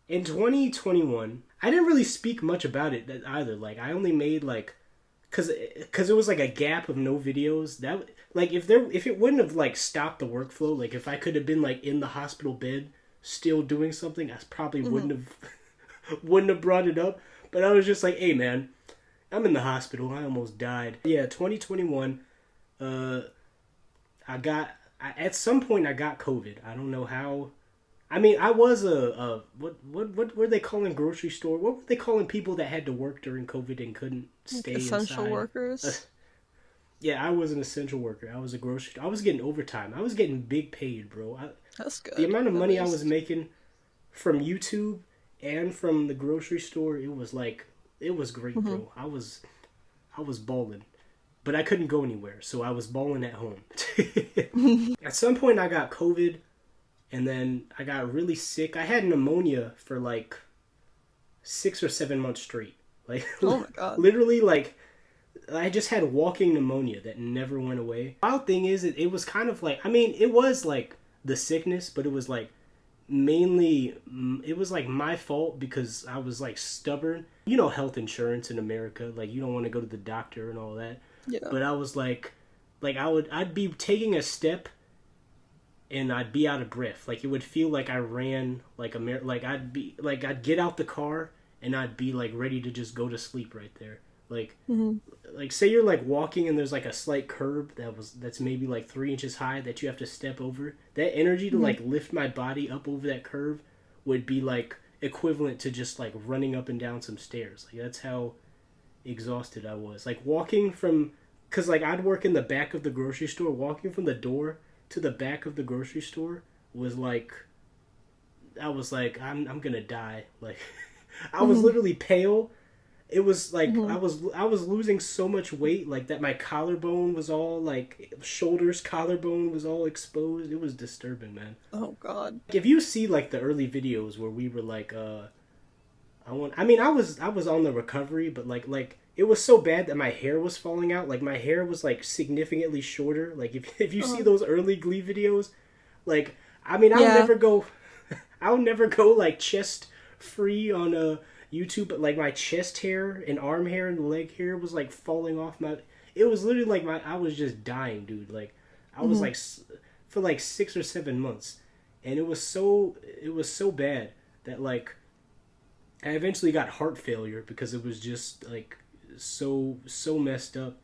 in 2021, I didn't really speak much about it either. Like, I only made like, cause it was like a gap of no videos. That like if it wouldn't have like stopped the workflow, like if I could have been like in the hospital bed still doing something, I probably Mm-hmm. wouldn't have brought it up. But I was just like, hey man, I'm in the hospital. I almost died. Yeah, 2021. Uh, at some point I got COVID. I don't know how. I mean, I was a what were they calling grocery store? What were they calling people that had to work during COVID and couldn't Like stay essential inside? Uh, workers. yeah, I was an essential worker. I was a grocery. I was getting overtime. I was getting big paid, bro. That's The good, amount of at money I was least. making from YouTube and from the grocery store, it was like it was great, Mm-hmm. bro. I was balling, but I couldn't go anywhere, so I was balling at home. At some point, I got COVID, and then I got really sick. I had pneumonia for like 6 or 7 months straight. Like Oh my god. literally, like I just had walking pneumonia that never went away. The wild thing is, it was kind of like, I mean, it was like the sickness, but it was like mainly, it was like my fault because I was like stubborn. You know, health insurance in America, like you don't want to go to the doctor and all that. Yeah. But I was like I'd be taking a step and I'd be out of breath. Like it would feel like I ran like I'd get out the car and I'd be like ready to just go to sleep right there. Like Mm-hmm. like say you're like walking and there's like a slight curb that's maybe like 3 inches high that you have to step over. That energy to Mm-hmm. like lift my body up over that curve would be like equivalent to just like running up and down some stairs. Like that's how exhausted I was. Like walking from, cause like I'd work in the back of the grocery store. Walking from the door to the back of the grocery store was like, I was like I'm gonna die. Like I was Mm-hmm. literally pale. It was like Mm-hmm. I was losing so much weight, like that my collarbone was all like shoulders collarbone was all exposed. It was disturbing, man. Oh god. If you see like the early videos where we were like I mean I was on the recovery, but like it was so bad that my hair was falling out. Like my hair was like significantly shorter. Like if you see Uh, those early Glee videos, like I mean yeah. I'll never go like chest free on a YouTube, but like my chest hair and arm hair and leg hair was like falling off my. It was literally like I was just dying, dude. Like I was Mm-hmm. like for like 6 or 7 months, and it was so bad that like I eventually got heart failure because it was just like so messed up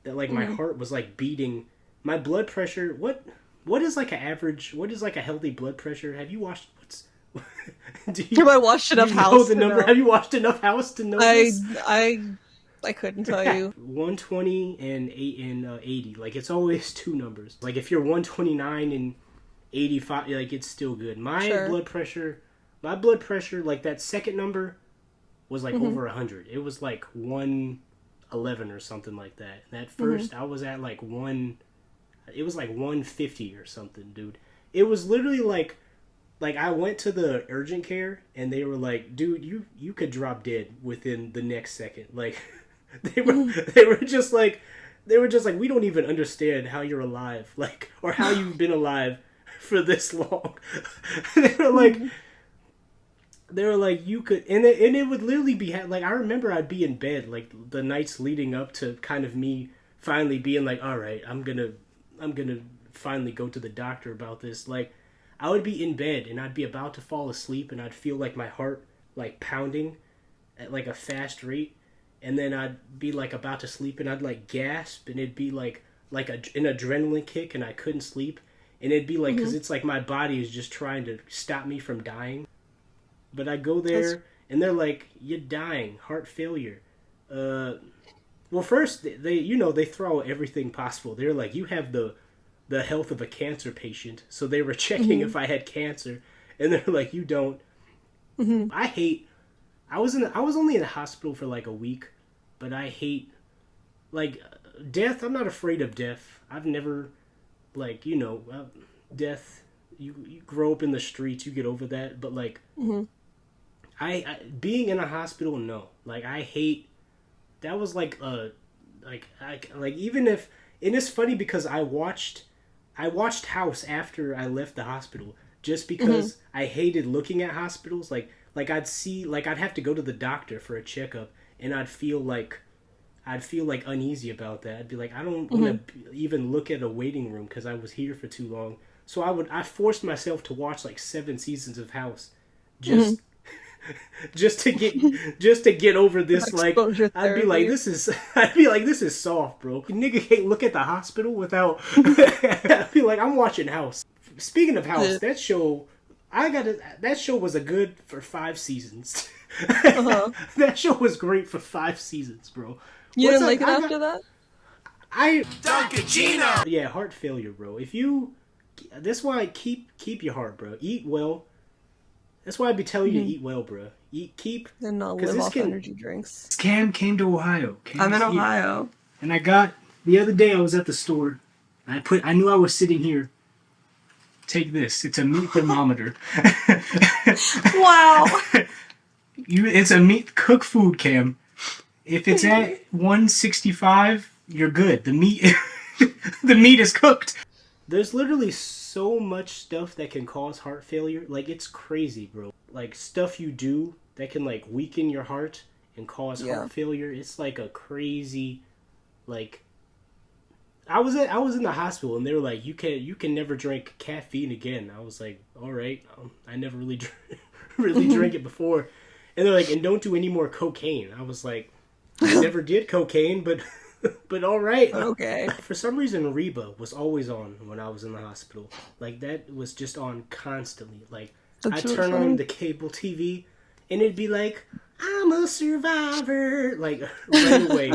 that like my Mm-hmm. heart was like beating. My blood pressure. What is like an average? What is like a healthy blood pressure? Have you watched what's? Have I watched Do enough you know House the to number? know? Have you watched enough House to know I this? I I couldn't tell you. 120 and 80. Like it's always two numbers. Like if you're 129 and 85, like it's still good. Sure. My blood pressure, like that second number was like Mm-hmm. over 100. It was like 111 or something like that. And at Mm-hmm. first, I was at like it was like 150 or something, dude. It was literally like I went to the urgent care and they were like, dude, you could drop dead within the next second. Like they were Mm-hmm. they were just like they were just like, we don't even understand how you're alive, like, or how you've been alive for this long. they were like Mm-hmm. they were like, you could, and it would literally be like, I remember I'd be in bed like the nights leading up to kind of me finally being like, all right, I'm gonna finally go to the doctor about this. Like I would be in bed and I'd be about to fall asleep and I'd feel like my heart like pounding at like a fast rate, and then I'd be like about to sleep and I'd like gasp and it'd be an adrenaline kick and I couldn't sleep, and it'd be like, Mm-hmm. because it's like my body is just trying to stop me from dying. But I go That's there and they're like, "You're dying, heart failure." Uh, well, first they you know they throw everything possible. They're like, "You have the health of a cancer patient," so they were checking mm-hmm. if I had cancer, and they're like, "You don't." Mm-hmm. I hate. I was only in the hospital for like a week, but I hate like death. I'm not afraid of death. I've never like death. You grow up in the streets, you get over that, but like Mm-hmm. I being in a hospital, no. Like I hate that was like even if, and it's funny because I watched House after I left the hospital just Mm-hmm. because I hated looking at hospitals. like I'd have to go to the doctor for a checkup, and I'd feel like uneasy about that. I'd be like, I don't want to even look at a waiting room because I was here for too long. So I forced myself to watch like 7 seasons of House, Mm-hmm. just just to get over this. Like Exposure I'd be like, therapy. this is I'd be like, this is soft, bro. Nigga can't look at the hospital without. I feel like I'm watching House. Speaking of House, The, that show, that show was a good for 5 seasons. uh-huh. That show was great for 5 seasons, bro. You What's didn't up? like it after that? I yeah, heart failure, bro. If you, that's why keep your heart, bro. Eat well. That's why I'd be telling you to Mm-hmm. eat well, bro. Eat keep And not because live this off can. energy drinks. Cam came to Ohio. I'm in Cam's here. Ohio. And I got the other day I was at the store. I knew I was sitting here. Take this. It's a meat thermometer. Wow. It's a meat cook food, Cam. If it's at 165, you're good. The meat is cooked. There's literally so much stuff that can cause heart failure. Like it's crazy, bro. Like stuff you do that can like weaken your heart and cause Yeah. heart failure. It's like a crazy, like. I was in the hospital and they were like, you can never drink caffeine again. I was like, all right, I never really really drank it before, and they're like, and don't do any more cocaine. I was like, I never did cocaine, but but all right. Okay. For some reason, Reba was always on when I was in the hospital. Like that was just on constantly. Like That's I'd really turn funny. on the cable TV and it'd be like, I'm a survivor, like right away.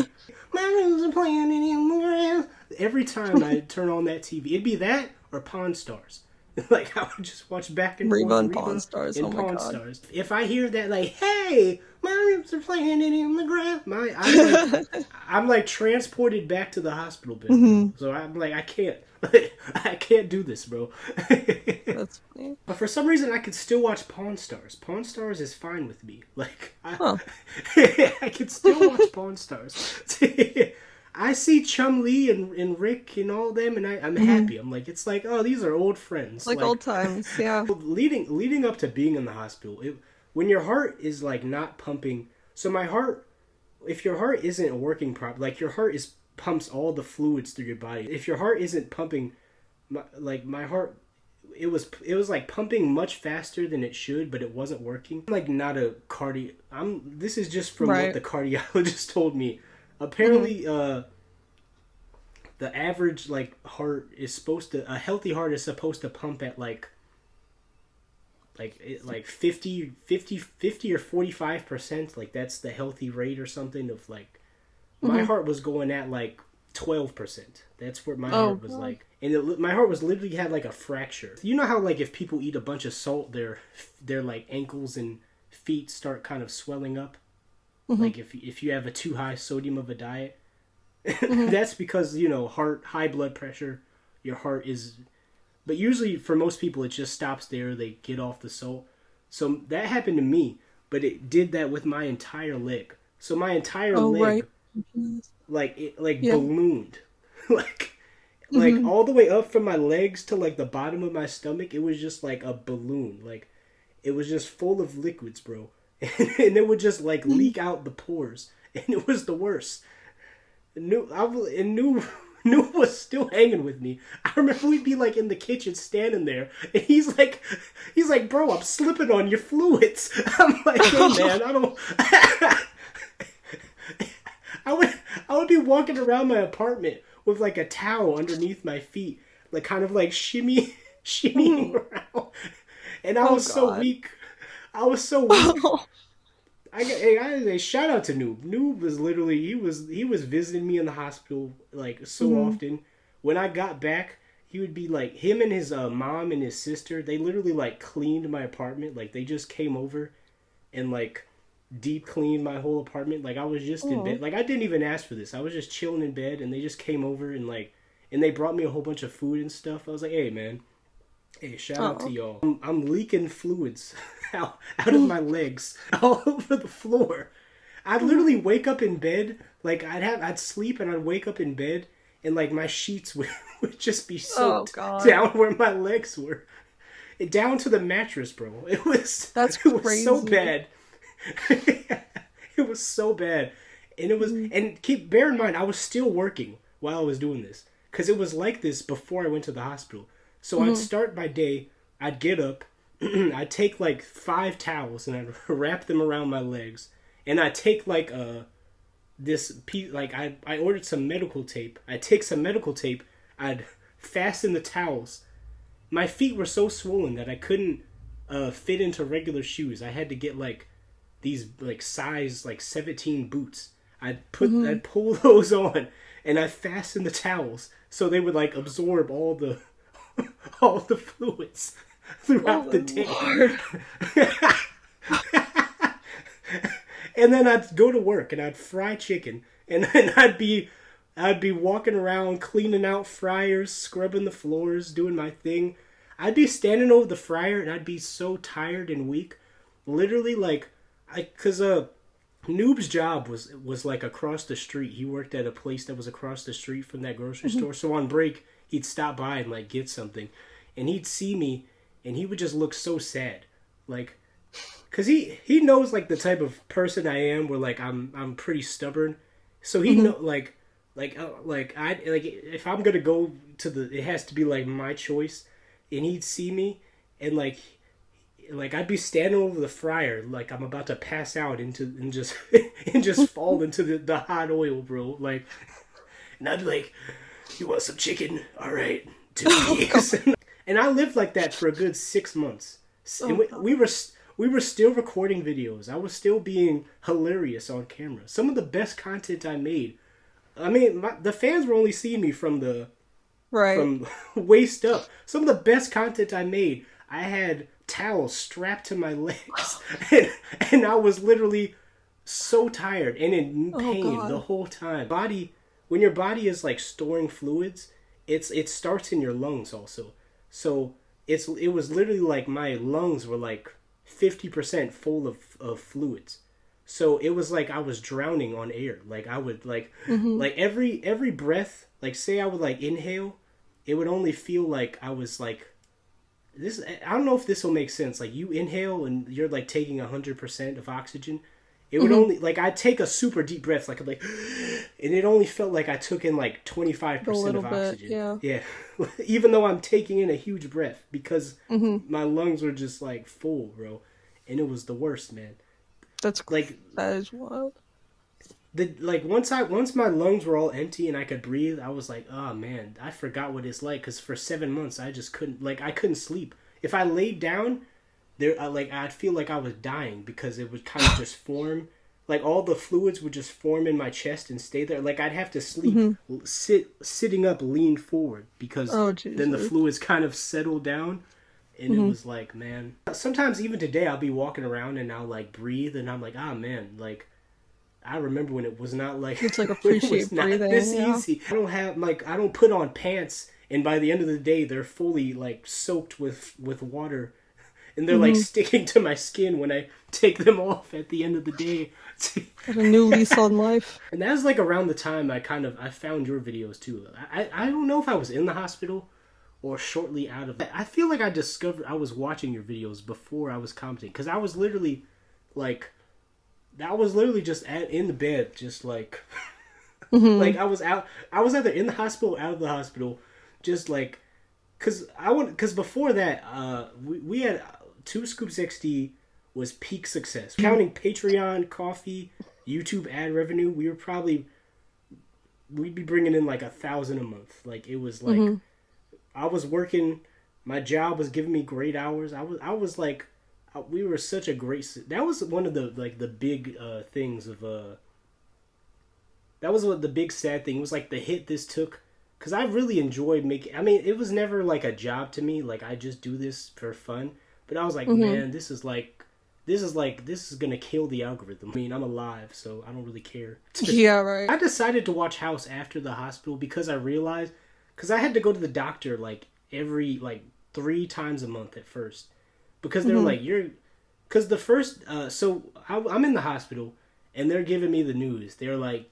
My rooms are playing in the grass. Every time I turn on that TV, it'd be that or Pawn Stars. Like I would just watch back and Reba forth and Pawn Stars. and Oh my Pawn god. Stars. If I hear that, like, hey, my ribs are playing it in the grass, I'm like transported back to the hospital bed. Mhm. So I'm like, I can't, I can't do this, bro. That's funny. But for some reason, I could still watch Pawn Stars. Pawn Stars is fine with me. Like, Huh. I could still watch Pawn Stars. I see Chum Lee and Rick and all them, and I'm happy. I'm like, it's like, oh, these are old friends. Like old times, yeah. Leading up to being in the hospital, when your heart is like not pumping. So my heart, if your heart isn't working properly, like your heart pumps all the fluids through your body. If your heart isn't pumping, my heart, it was like pumping much faster than it should, but it wasn't working. I'm like not a cardio. This is just from Right. what the cardiologist told me. Apparently, the average like heart is supposed to, a healthy heart is supposed to pump at like 50 or 45%. Like that's the healthy rate or something of like, my heart was going at like 12%. That's what my heart was God. like. And my heart was literally had like a fracture. You know how like if people eat a bunch of salt, their like ankles and feet start kind of swelling up? Like if you have a too high sodium of a diet, that's because high blood pressure, your heart is. But usually for most people it just stops there. They get off the salt. So that happened to me, but it did that with my entire leg. So my entire Oh, leg, right. like Yeah. ballooned, like all the way up from my legs to like the bottom of my stomach. It was just like a balloon. Like it was just full of liquids, bro. And it would just like leak out the pores, and it was the worst. New was still hanging with me. I remember we'd be like in the kitchen standing there, and he's like, bro, I'm slipping on your fluids. I'm like, hey man, I don't. I would be walking around my apartment with like a towel underneath my feet, like kind of like shimmying around, and I was so God. weak. I was so weak. I say shout out to Noob. Noob was literally he was visiting me in the hospital like so often. When I got back, he would be like him and his mom and his sister. They literally like cleaned my apartment. Like they just came over and like deep cleaned my whole apartment. Like I was just in bed. Like I didn't even ask for this. I was just chilling in bed, and they just came over and they brought me a whole bunch of food and stuff. I was like, hey man. Hey, shout out to y'all. I'm leaking fluids out of my legs all over the floor. I'd literally wake up in bed, like I'd sleep and I'd wake up in bed and like my sheets would just be soaked God. down where my legs were. down to the mattress, bro. That's it was so crazy. bad. It was so bad, and it was Mhm. and bear in mind I was still working while I was doing this because it was like this before I went to the hospital. So I'd Mhm. start my day. I'd get up. I'd take like 5 towels and I'd wrap them around my legs, and I'd take like this piece like I ordered some medical tape. I'd take some medical tape. I'd fasten the towels. My feet were so swollen that I couldn't fit into regular shoes. I had to get like these like size like 17 boots. Mhm. I'd pull those on and I fasten the towels so they would like absorb all the all the fluids Oh throughout my the day. lord. And then I'd go to work and I'd fry chicken and then I'd be walking around cleaning out fryers, scrubbing the floors, doing my thing. I'd be standing over the fryer and I'd be so tired and weak. Literally like cuz Noob's job was like across the street. He worked at a place that was across the street from that grocery Mhm. store. So on break, he'd stop by and like get something, and he'd see me, and he would just look so sad, like, cause he knows like the type of person I am, where like I'm pretty stubborn, so he Mhm. know like I like if I'm gonna go to it has to be like my choice, and he'd see me, and like I'd be standing over the fryer like I'm about to pass out into and just and just fall into the hot oil, bro. Like, and I'd be like, "You want some chicken? All right, two Oh god. piece." And I lived like that for a good 6 months, and Oh god. we were still recording videos. I was still being hilarious on camera. Some of the best content I made. I mean, the fans were only seeing me Right. from waist up. Some of the best content I made, I had towels strapped to my legs, and I was literally so tired and in Oh pain the god. whole time. When your body is like storing fluids, it starts in your lungs also. So it was literally like my lungs were like 50% full of fluids. So it was like I was drowning on air. Like I would Mhm. like every breath, like say I would like inhale, it would only feel like I was like this. I don't know if this will make sense. Like you inhale and you're like taking 100% of oxygen. It would Mhm. only like I'd take a super deep breath, like I'm like, and it only felt like I took in like twenty five A percent little of bit. oxygen. Yeah. Yeah, even though I'm taking in a huge breath because Mhm. my lungs were just like full, bro, and it was the worst, man. That's Like that is wild. once my lungs were all empty and I could breathe, I was like, oh man, I forgot what it's like because for 7 months I just couldn't I couldn't sleep. If I laid down, I'd feel like I was dying because it would kind of just form, like all the fluids would just form in my chest and stay there. Like I'd have to sleep Mhm. sitting up, lean forward because Oh then the Jesus. fluids kind of settle down. And it Mhm. was like, man. Sometimes even today, I'll be walking around and I'll like breathe, and I'm like, ah, man, like I remember when it was not like It's like when it was appreciate not breathing. this Yeah. easy. I don't put on pants, and by the end of the day, they're fully like soaked with water, and they're like Mhm. sticking to my skin when I take them off at the end of the day. Got a new lease on life. And that was like around the time I found your videos too. I don't know if I was in the hospital or shortly out of. I feel like I discovered I was watching your videos before I was commenting because I was literally like just in the bed, just like like Mhm. I was either in the hospital or out of the hospital, just like because before that we had Two Scoops XD was peak success, Mhm. counting Patreon, coffee, YouTube ad revenue. We'd be bringing in like 1,000 a month. Like it was like Mhm. I was working, my job was giving me great hours. I was like we were such a great. That was one of the like the big things of that was what the big sad thing was, like the hit this took, because I really enjoyed making. I mean, it was never like a job to me. Like I just do this for fun. But I was like, Mhm. man, this is gonna kill the algorithm. I mean, I'm alive, so I don't really care. Yeah. Right. I decided to watch House after the hospital because I realized, because I had to go to the doctor like every like 3 times a month at first, because they're Mhm. like because the first I'm in the hospital and they're giving me the news. They're like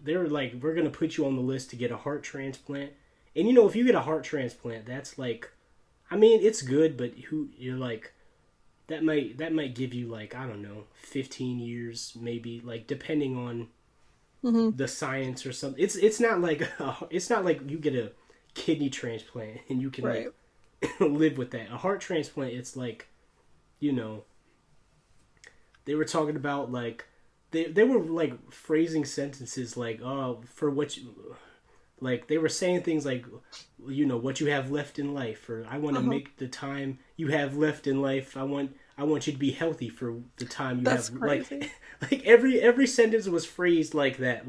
we're gonna put you on the list to get a heart transplant, and you know if you get a heart transplant, that's like I mean, it's good, but you're like that might give you like I don't know 15 years maybe like depending on Mm-hmm. the science or something. It's not like it's not like you get a kidney transplant and you can Right. like live with that. A heart transplant, it's like you know they were talking about like they were like phrasing sentences like oh for what you like they were saying things like what you have left in life or I want to Uh-huh. make the time you have left in life I want you to be healthy for the time you That's have crazy. like every sentence was phrased like that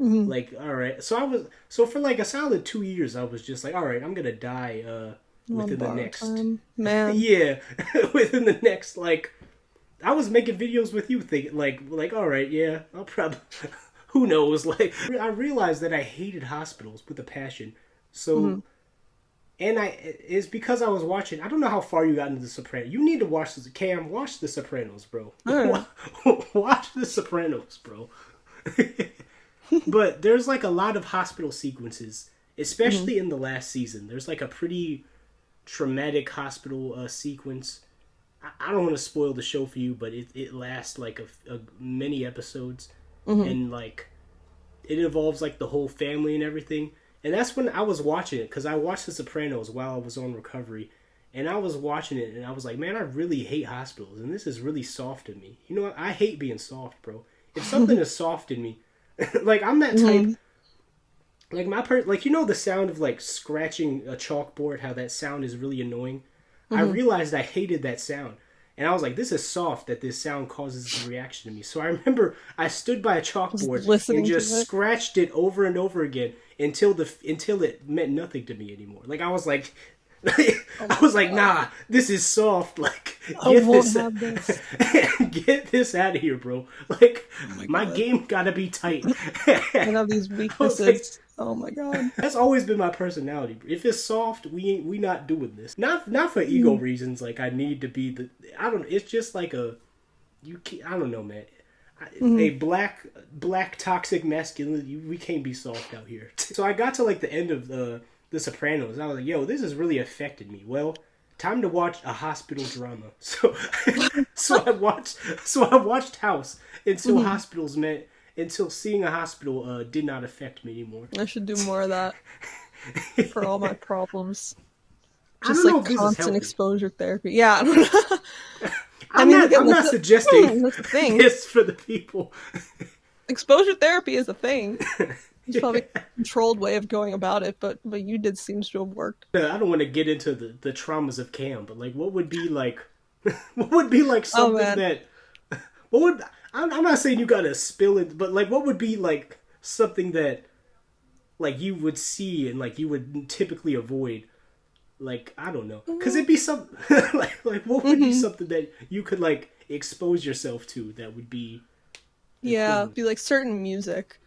Mm-hmm. all right so for like a solid 2 years I was just like all right I'm gonna die On within the borrowed next time. Man. yeah within the next like I was making videos with you thinking like all right yeah I'll probably who knows like I realized that I hated hospitals with a passion Mm-hmm. so and it's because I was watching I don't know how far you got into the Sopranos you need to watch this Cam watch the Sopranos bro All right. watch the Sopranos bro but there's like a lot of hospital sequences Mm-hmm. especially in the last season there's like a pretty traumatic hospital sequence I don't want to spoil the show for you, but it lasts like a many episodes, Mm-hmm. and like it involves like the whole family and everything. And that's when I was watching it because I watched The Sopranos while I was on recovery, and I was watching it and I was like, man, I really hate hospitals, and this is really soft in me. You know what? I hate being soft, bro. If something is soft in me, like I'm that type. Mm-hmm. Like like the sound of like scratching a chalkboard, how that sound is really annoying. I Mm-hmm. realized I hated that sound. And I was like, this is soft that this sound causes a reaction to me. So I remember I stood by a Just chalkboard and listening to just it. scratched it over and over again until it meant nothing to me anymore. Like I was like Oh I my was like, god. nah, this is soft. Like I get won't this have this. get this out of here, bro. Like Oh my my god. game gotta be tight. I have these I was like, weaknesses. Oh my god. that's always been my personality. If it's soft, we not doing this. Not for ego Mm-hmm. reasons. Like I need to be the. I don't. It's just like a. You can't, I don't know, man. Mm-hmm. A black toxic masculinity. We can't be soft out here. So I got to like the end of the Sopranos. And I was like, yo, this has really affected me. Well, time to watch a hospital drama. So so I watched House until Mm-hmm. hospitals meant until seeing a hospital did not affect me anymore. I should do more of that for all my problems. I Just don't know like if this is constant healthy. exposure therapy. Yeah, I don't know. I mean, again, I'm not suggesting that's the thing. this for the people. Exposure therapy is a thing. It's probably Yeah. a controlled way of going about it, but what you did seems to have worked. I don't want to get into the traumas of Cam, but like, what would be like, what would be like Oh something man. that, what would, I'm not saying you gotta spill it, but like, what would be like something that, like, you would see and like you would typically avoid? Like, I don't know, cause it'd be some, like, what would be Mm-hmm. something that you could like expose yourself to that would be Yeah, equivalent? be like certain music.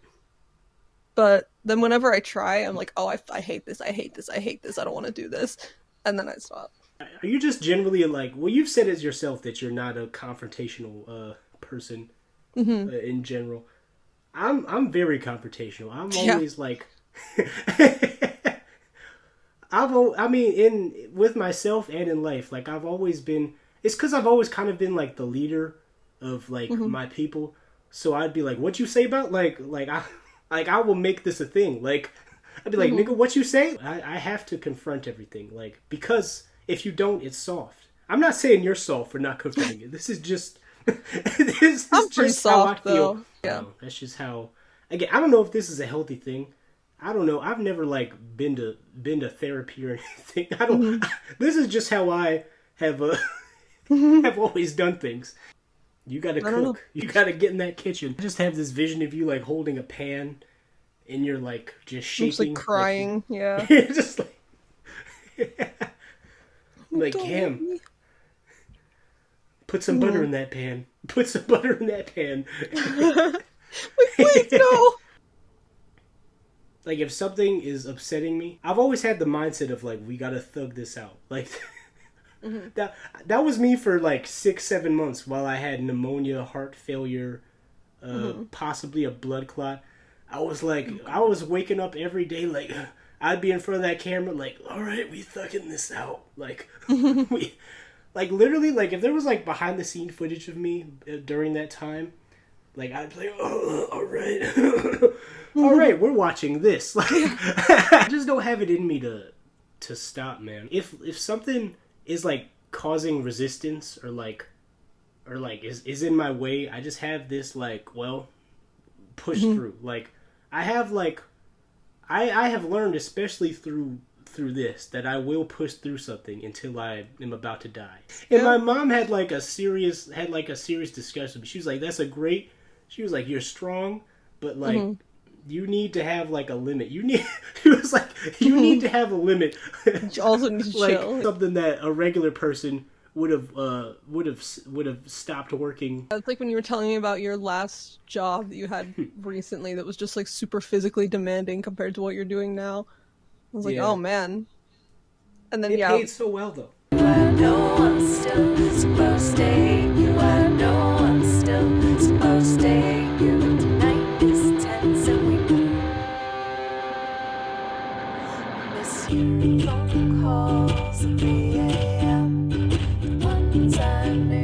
But then whenever I try, I'm like, oh, I hate this, I hate this, I hate this, I don't want to do this. And then I stop. Are you just generally like? Well, you've said it yourself that you're not a confrontational person Hmm. in general. I'm very confrontational. I'm Yeah. always like, I mean, in with myself and in life, like I've always been. It's because I've always kind of been like the leader of like Hmm. my people. So I'd be like, "What you say about like I will make this a thing." Like I'd be like, Hmm. "Nigga, what you say?" I have to confront everything, like because if you don't, it's soft. I'm not saying you're soft for not confronting it. This is just this is I'm pretty just how I soft feel. though. Yeah. That's just how. Again, I don't know if this is a healthy thing. I don't know. I've never like been to therapy or anything. I don't. Hmm. This is just how I have have always done things. You gotta I don't know. cook. You gotta get in that kitchen. I just have this vision of you like holding a pan, and you're like just I'm just like shaking, like crying. Yeah. you're just like Don't make Cam. me. Put some butter Hmm. in that pan. Put some butter in that pan. Like, please no. Like if something is upsetting me, I've always had the mindset of like we gotta thug this out. Like Hmm. that was me for like 6 7 months while I had pneumonia, heart failure, Hmm. possibly a blood clot. I was like Oh I god. was waking up every day like I'd be in front of that camera like, all right, we thugging this out. Like, we, like literally, like if there was like behind the scene footage of me during that time, like I'd be like, oh, all right, all right, we're watching this. Like, I just don't have it in me to stop, man. If something is like causing resistance or is in my way, I just have this like, well, push through. Like I have like I have learned, especially through this, that I will push through something until I am about to die. And my mom had like a serious discussion. She was like, she was like, you're strong, but like you need to have like a limit. She was like, you need to have a limit. You also need to like chill. something that a regular person would have stopped working. It's like when you were telling me about your last job that you had recently that was just like super physically demanding compared to what you're doing now. I was like, oh man. And then it paid so well though. I know I'm still supposed to hate you. I know I'm still supposed to hate you. But tonight is tense and we miss your phone calls at 3 a.m. The ones I knew.